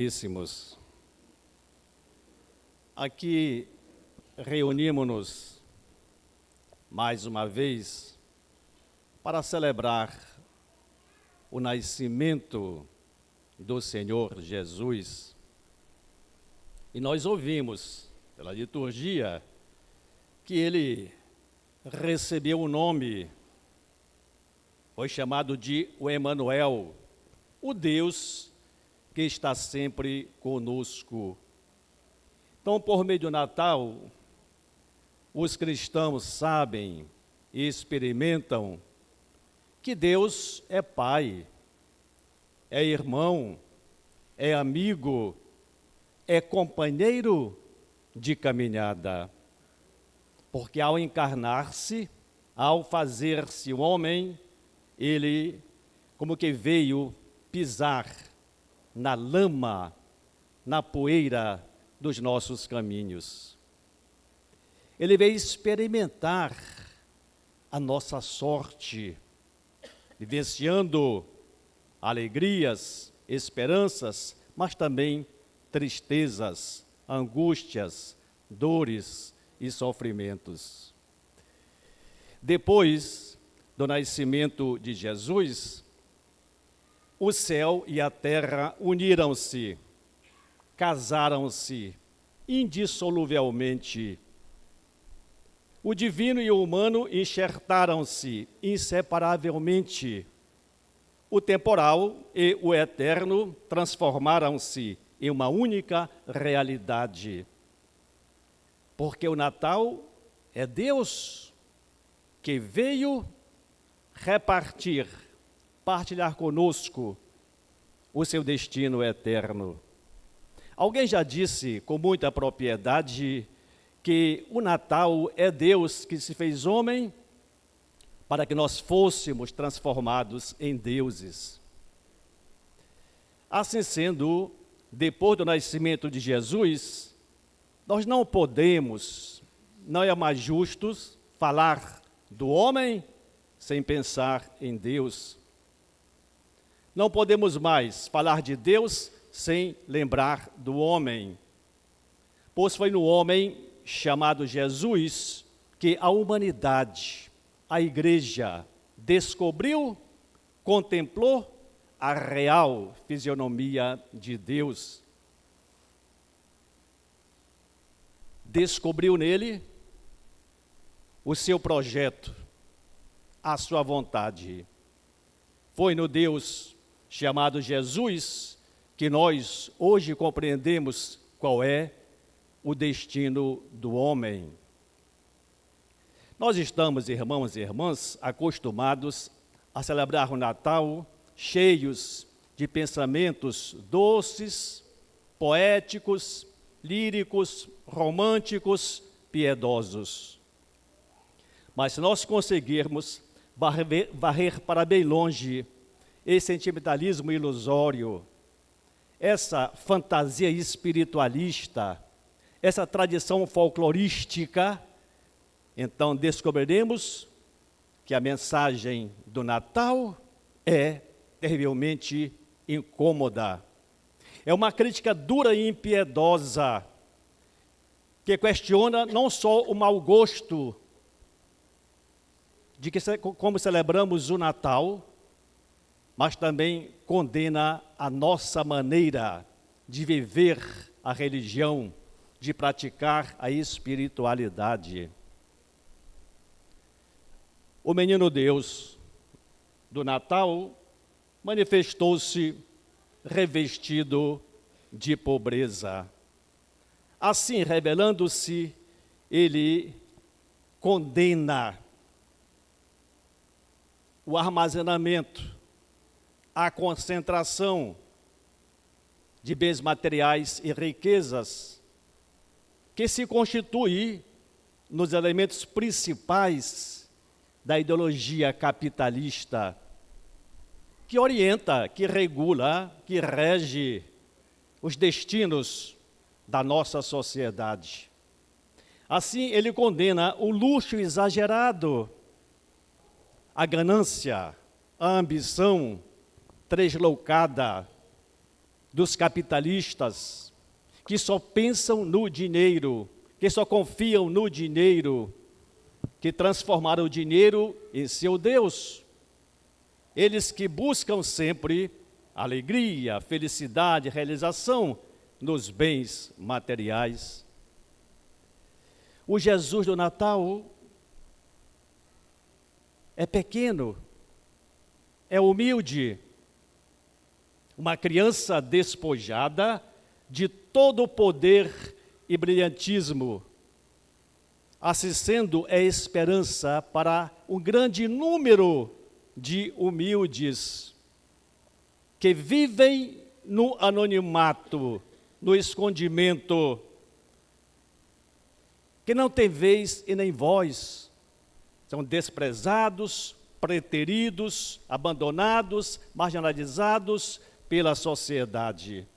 Caríssimos, aqui reunimos-nos mais uma vez para celebrar o nascimento do Senhor Jesus. E nós ouvimos pela liturgia que ele recebeu o nome, foi chamado de o Emanuel, o Deus que está sempre conosco. Então, por meio do Natal, os cristãos sabem e experimentam que Deus é Pai, é irmão, é amigo, é companheiro de caminhada. Porque ao encarnar-se, ao fazer-se homem, ele como que veio pisar na lama, na poeira dos nossos caminhos. Ele veio experimentar a nossa sorte, vivenciando alegrias, esperanças, mas também tristezas, angústias, dores e sofrimentos. Depois do nascimento de Jesus, o céu e a terra uniram-se, casaram-se indissoluvelmente. O divino e o humano enxertaram-se inseparavelmente. O temporal e o eterno transformaram-se em uma única realidade. Porque o Natal é Deus que veio partilhar conosco o seu destino eterno. Alguém já disse com muita propriedade que o Natal é Deus que se fez homem para que nós fôssemos transformados em deuses. Assim sendo, depois do nascimento de Jesus, nós não podemos, não é mais justo falar do homem sem pensar em Deus. Não podemos mais falar de Deus sem lembrar do homem. Pois foi no homem chamado Jesus que a humanidade, a igreja, descobriu, contemplou a real fisionomia de Deus. Descobriu nele o seu projeto, a sua vontade. Foi no Deus chamado Jesus que nós hoje compreendemos qual é o destino do homem. Nós estamos, irmãos e irmãs, acostumados a celebrar o Natal cheios de pensamentos doces, poéticos, líricos, românticos, piedosos. Mas se nós conseguirmos varrer para bem longe esse sentimentalismo ilusório, essa fantasia espiritualista, essa tradição folclorística, então descobriremos que a mensagem do Natal é terrivelmente incômoda. É uma crítica dura e impiedosa, que questiona não só o mau gosto de como celebramos o Natal, mas também condena a nossa maneira de viver a religião, de praticar a espiritualidade. O menino Deus do Natal manifestou-se revestido de pobreza. Assim, revelando-se, ele condena o armazenamento, a concentração de bens materiais e riquezas que se constitui nos elementos principais da ideologia capitalista, que orienta, que regula, que rege os destinos da nossa sociedade. Assim, ele condena o luxo exagerado, a ganância, a ambição tresloucada, dos capitalistas, que só pensam no dinheiro, que só confiam no dinheiro, que transformaram o dinheiro em seu Deus. Eles que buscam sempre alegria, felicidade, realização nos bens materiais. O Jesus do Natal é pequeno, é humilde, uma criança despojada de todo o poder e brilhantismo. Assim sendo, é esperança para um grande número de humildes que vivem no anonimato, no escondimento, que não têm vez e nem voz, são desprezados, preteridos, abandonados, marginalizados pela sociedade.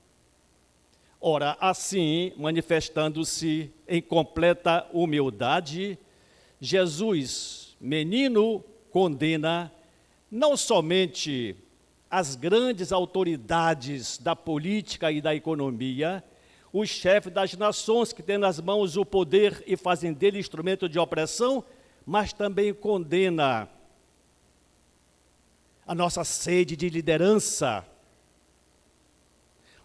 Ora, assim, manifestando-se em completa humildade, Jesus, menino, condena não somente as grandes autoridades da política e da economia, os chefes das nações que têm nas mãos o poder e fazem dele instrumento de opressão, mas também condena a nossa sede de liderança,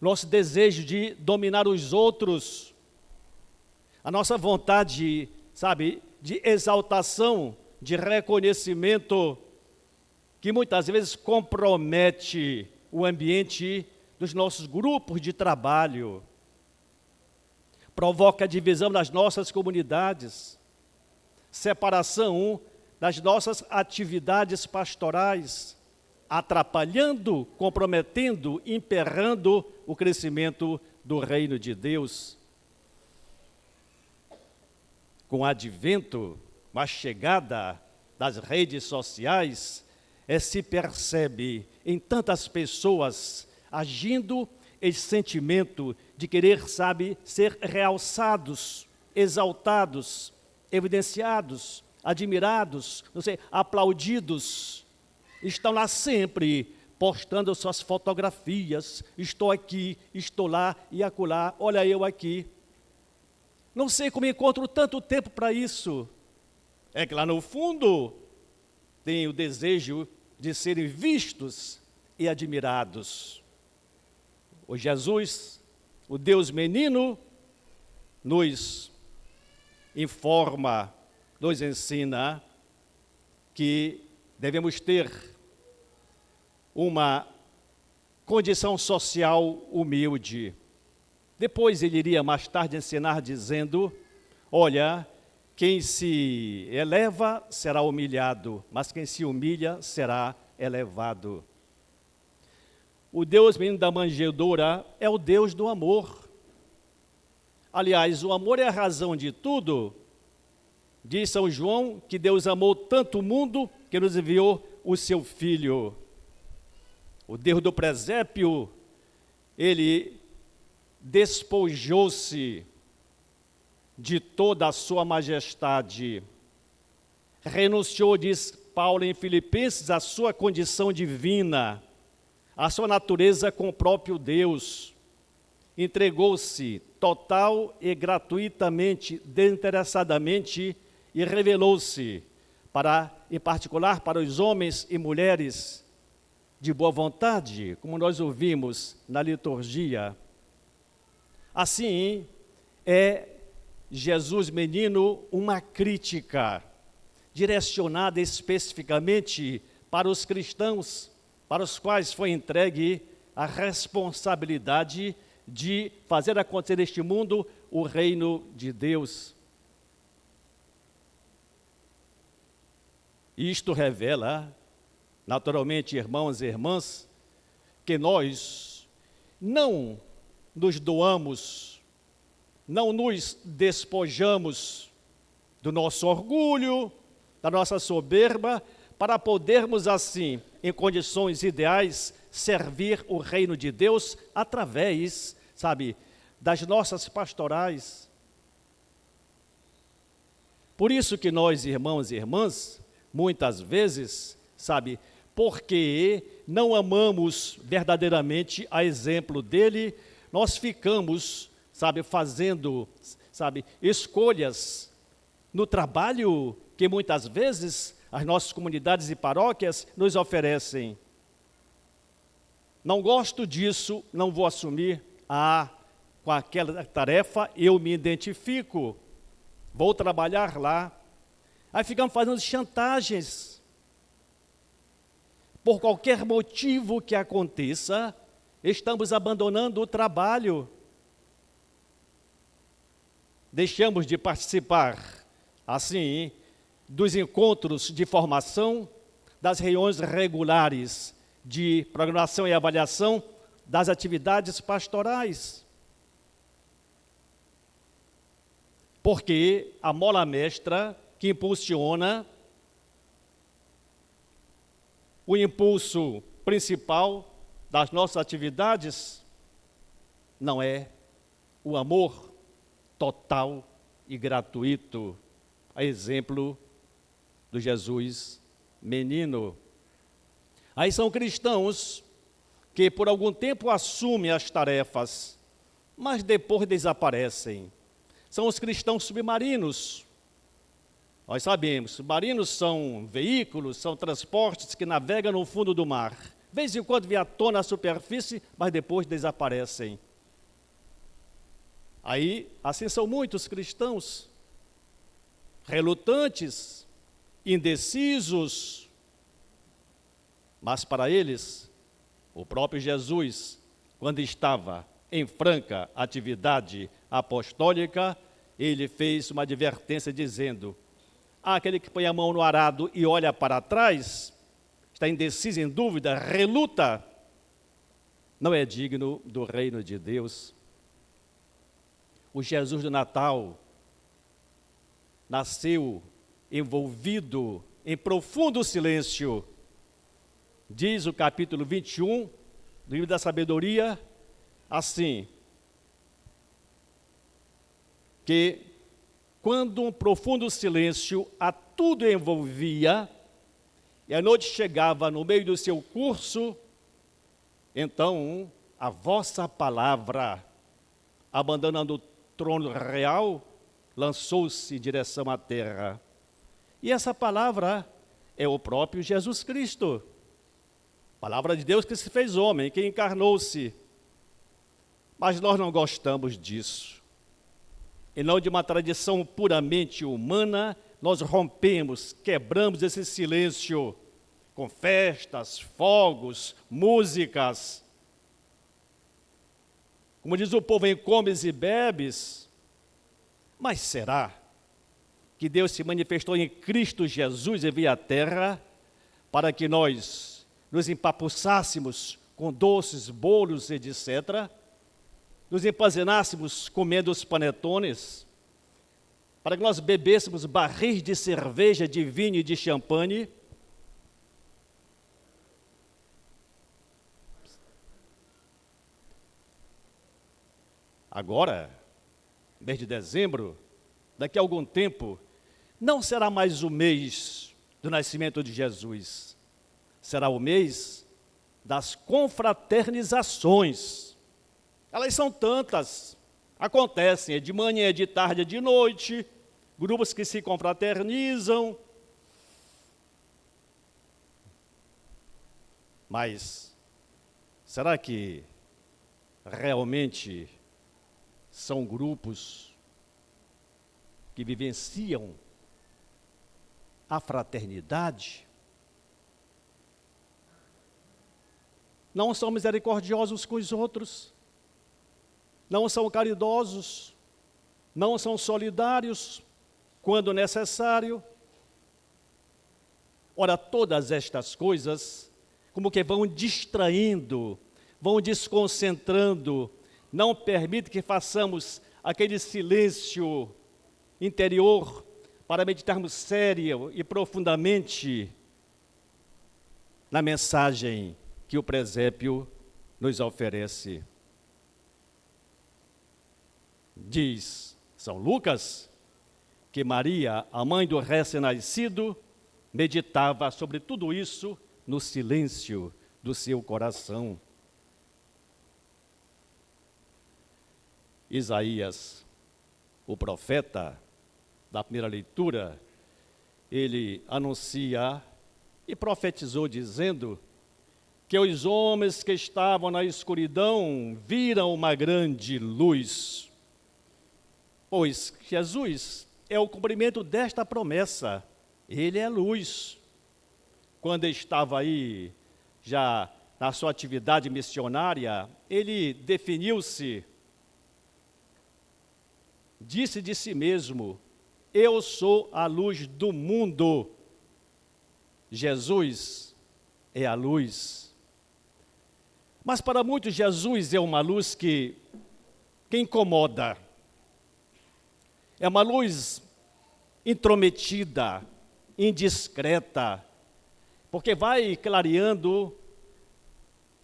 nosso desejo de dominar os outros, a nossa vontade, de exaltação, de reconhecimento, que muitas vezes compromete o ambiente dos nossos grupos de trabalho, provoca divisão nas nossas comunidades, separação das nossas atividades pastorais, atrapalhando, comprometendo, emperrando o crescimento do reino de Deus. Com o advento, com a chegada das redes sociais, se percebe em tantas pessoas agindo esse sentimento de querer, ser realçados, exaltados, evidenciados, admirados, aplaudidos. Estão lá sempre postando suas fotografias, estou aqui, estou lá e acolá, olha eu aqui. Não sei como encontro tanto tempo para isso. É que lá no fundo tem o desejo de serem vistos e admirados. O Jesus, o Deus menino, nos informa, nos ensina que devemos ter uma condição social humilde. Depois ele iria mais tarde ensinar dizendo, olha, quem se eleva será humilhado, mas quem se humilha será elevado. O Deus menino da manjedoura é o Deus do amor. Aliás, o amor é a razão de tudo. Diz São João que Deus amou tanto o mundo que nos enviou o seu Filho. O Deus do presépio, ele despojou-se de toda a sua majestade. Renunciou, diz Paulo em Filipenses, à sua condição divina, à sua natureza com o próprio Deus. Entregou-se total e gratuitamente, desinteressadamente, e revelou-se, em particular para os homens e mulheres de boa vontade, como nós ouvimos na liturgia. Assim, é Jesus menino uma crítica direcionada especificamente para os cristãos, para os quais foi entregue a responsabilidade de fazer acontecer neste mundo o reino de Deus. Isto revela, naturalmente, irmãos e irmãs, que nós não nos doamos, não nos despojamos do nosso orgulho, da nossa soberba, para podermos assim, em condições ideais, servir o reino de Deus através, das nossas pastorais. Por isso que nós, irmãos e irmãs, muitas vezes, porque não amamos verdadeiramente a exemplo dele, nós ficamos, fazendo, escolhas no trabalho que muitas vezes as nossas comunidades e paróquias nos oferecem. Não gosto disso, não vou assumir. Com aquela tarefa eu me identifico, vou trabalhar lá. Aí ficamos fazendo chantagens. Por qualquer motivo que aconteça, estamos abandonando o trabalho. Deixamos de participar, assim, dos encontros de formação, das reuniões regulares de programação e avaliação das atividades pastorais. Porque a mola mestra que impulsiona, o impulso principal das nossas atividades não é o amor total e gratuito, a exemplo do Jesus menino. Aí são cristãos que por algum tempo assumem as tarefas, mas depois desaparecem. São os cristãos submarinos. Nós sabemos, submarinos são veículos, são transportes que navegam no fundo do mar. De vez em quando vêm à tona a superfície, mas depois desaparecem. Aí, assim são muitos cristãos, relutantes, indecisos, mas para eles, o próprio Jesus, quando estava em franca atividade apostólica, ele fez uma advertência dizendo: aquele que põe a mão no arado e olha para trás, está indeciso, em dúvida, reluta, não é digno do reino de Deus. O Jesus do Natal nasceu envolvido em profundo silêncio. Diz o capítulo 21 do livro da sabedoria, assim, que quando um profundo silêncio a tudo envolvia, e a noite chegava no meio do seu curso, então a vossa palavra, abandonando o trono real, lançou-se em direção à terra. E essa palavra é o próprio Jesus Cristo. Palavra de Deus que se fez homem, que encarnou-se. Mas nós não gostamos disso. E não de uma tradição puramente humana, nós rompemos, quebramos esse silêncio com festas, fogos, músicas. Como diz o povo, em comes e bebes. Mas será que Deus se manifestou em Cristo Jesus e veio à terra para que nós nos empapuçássemos com doces, bolos, etc., nos empazenássemos comendo os panetones, para que nós bebêssemos barris de cerveja, de vinho e de champanhe? Agora, mês de dezembro, daqui a algum tempo, não será mais o mês do nascimento de Jesus, será o mês das confraternizações. Elas são tantas, acontecem, é de manhã, é de tarde, é de noite, grupos que se confraternizam. Mas, será que realmente são grupos que vivenciam a fraternidade? Não são misericordiosos com os outros, não são caridosos, não são solidários quando necessário. Ora, todas estas coisas, como que vão distraindo, vão desconcentrando, não permite que façamos aquele silêncio interior para meditarmos sério e profundamente na mensagem que o presépio nos oferece. Diz São Lucas que Maria, a mãe do recém-nascido, meditava sobre tudo isso no silêncio do seu coração. Isaías, o profeta da primeira leitura, ele anuncia e profetizou dizendo que os homens que estavam na escuridão viram uma grande luz. Pois Jesus é o cumprimento desta promessa. Ele é luz. Quando estava aí, já na sua atividade missionária, ele definiu-se, disse de si mesmo: eu sou a luz do mundo. Jesus é a luz. Mas para muitos, Jesus é uma luz que incomoda. É uma luz intrometida, indiscreta, porque vai clareando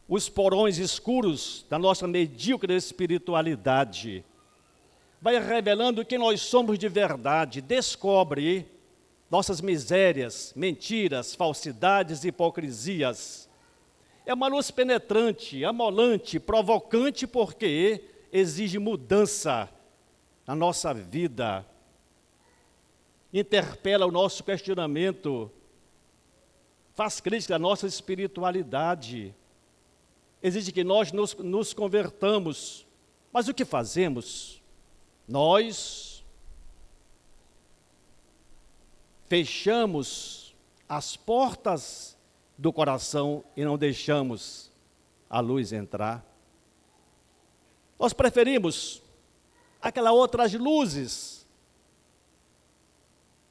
os porões escuros da nossa medíocre espiritualidade. Vai revelando quem nós somos de verdade, descobre nossas misérias, mentiras, falsidades e hipocrisias. É uma luz penetrante, amolante, provocante, porque exige mudança na nossa vida. Interpela o nosso questionamento, faz crítica à nossa espiritualidade. Exige que nós nos convertamos. Mas o que fazemos? Nós fechamos as portas do coração e não deixamos a luz entrar. Nós preferimos aquelas outras luzes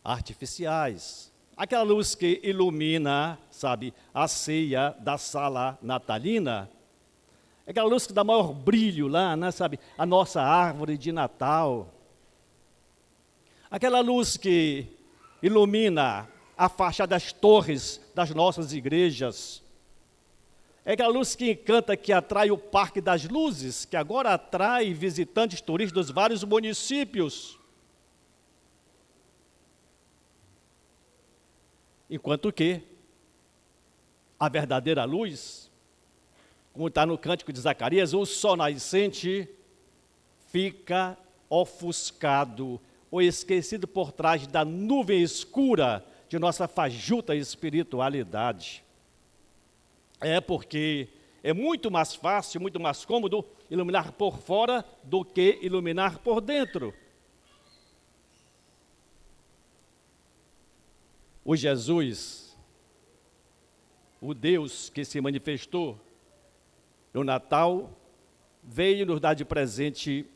artificiais, aquela luz que ilumina, sabe, a ceia da sala natalina, aquela luz que dá maior brilho lá, né, sabe, a nossa árvore de Natal, aquela luz que ilumina a fachada das torres das nossas igrejas. É aquela luz que encanta, que atrai o Parque das Luzes, que agora atrai visitantes turistas dos vários municípios. Enquanto que a verdadeira luz, como está no cântico de Zacarias, o sol nascente fica ofuscado ou esquecido por trás da nuvem escura de nossa fajuta espiritualidade. É porque é muito mais fácil, muito mais cômodo iluminar por fora do que iluminar por dentro. O Jesus, o Deus que se manifestou no Natal, veio nos dar de presente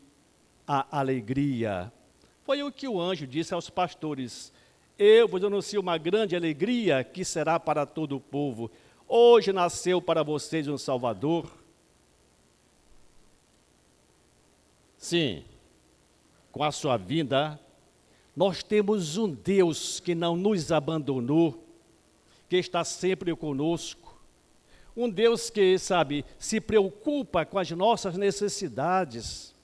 a alegria. Foi o que o anjo disse aos pastores: eu vos anuncio uma grande alegria que será para todo o povo. Hoje nasceu para vocês um Salvador. Sim, com a sua vinda, nós temos um Deus que não nos abandonou, que está sempre conosco. Um Deus que, sabe, se preocupa com as nossas necessidades.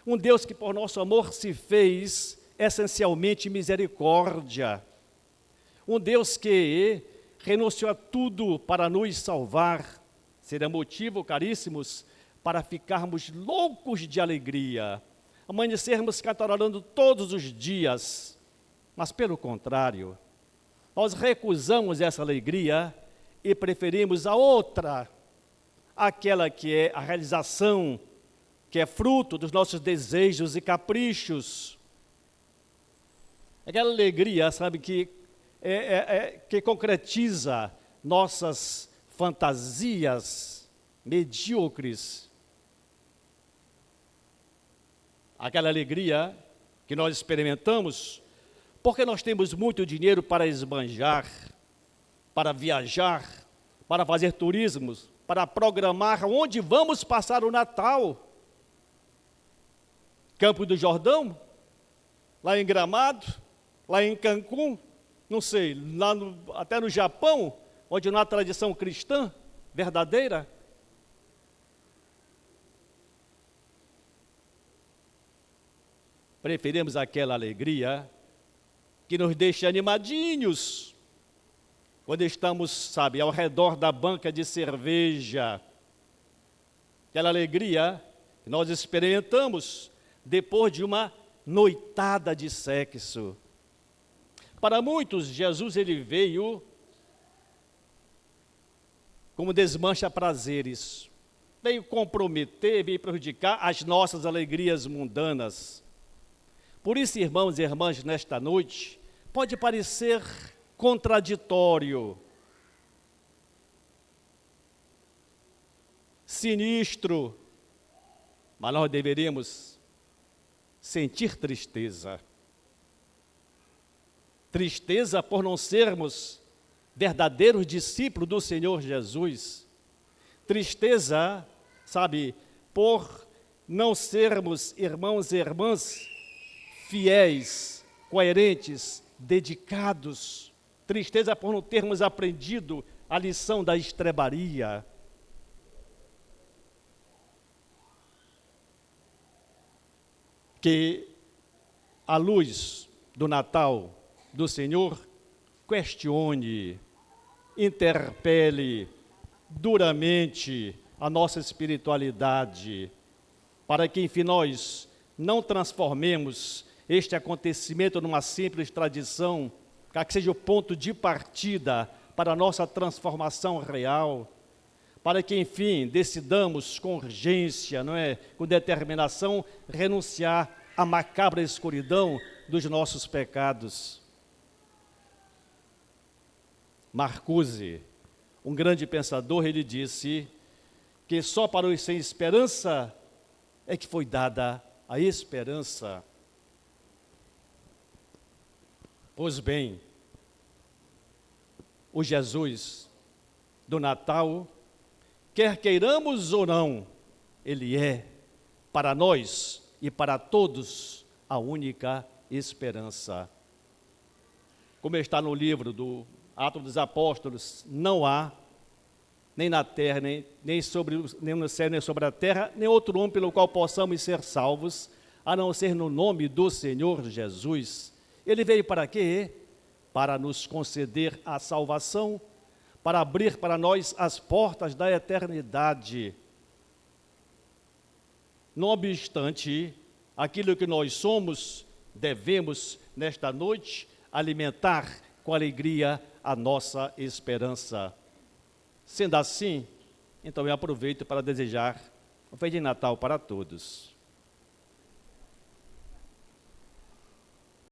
Um Deus que por nosso amor se fez essencialmente misericórdia. Um Deus que renunciou a tudo para nos salvar. Será motivo, caríssimos, para ficarmos loucos de alegria, amanhecermos cantarolando todos os dias. Mas, pelo contrário, nós recusamos essa alegria e preferimos a outra, aquela que é a realização, que é fruto dos nossos desejos e caprichos. Aquela alegria, sabe, que concretiza nossas fantasias medíocres. Aquela alegria que nós experimentamos porque nós temos muito dinheiro para esbanjar, para viajar, para fazer turismos, para programar onde vamos passar o Natal. Campo do Jordão, lá em Gramado, lá em Cancún, não sei, até no Japão, onde não há tradição cristã verdadeira. Preferimos aquela alegria que nos deixa animadinhos, quando estamos, sabe, ao redor da banca de cerveja, aquela alegria que nós experimentamos depois de uma noitada de sexo. Para muitos, Jesus ele veio como desmancha prazeres, veio comprometer, veio prejudicar as nossas alegrias mundanas. Por isso, irmãos e irmãs, nesta noite, pode parecer contraditório, sinistro, mas nós deveríamos sentir tristeza. Tristeza por não sermos verdadeiros discípulos do Senhor Jesus. Tristeza, sabe, por não sermos irmãos e irmãs fiéis, coerentes, dedicados. Tristeza por não termos aprendido a lição da estrebaria. Que a luz do Natal do Senhor questione, interpele duramente a nossa espiritualidade, para que, enfim, nós não transformemos este acontecimento numa simples tradição, para que seja o ponto de partida para a nossa transformação real, para que, enfim, decidamos com urgência, não é, com determinação, renunciar à macabra escuridão dos nossos pecados. Marcuse, um grande pensador, ele disse que só para os sem esperança é que foi dada a esperança. Pois bem, o Jesus do Natal, quer queiramos ou não, ele é, para nós e para todos, a única esperança. Como está no livro do Atos dos Apóstolos, não há, nem na terra, nem no céu, nem sobre a terra, nem outro nome pelo qual possamos ser salvos, a não ser no nome do Senhor Jesus. Ele veio para quê? Para nos conceder a salvação, para abrir para nós as portas da eternidade. Não obstante, aquilo que nós somos, devemos, nesta noite, alimentar com alegria a nossa esperança. Sendo assim, então eu aproveito para desejar um Feliz Natal para todos.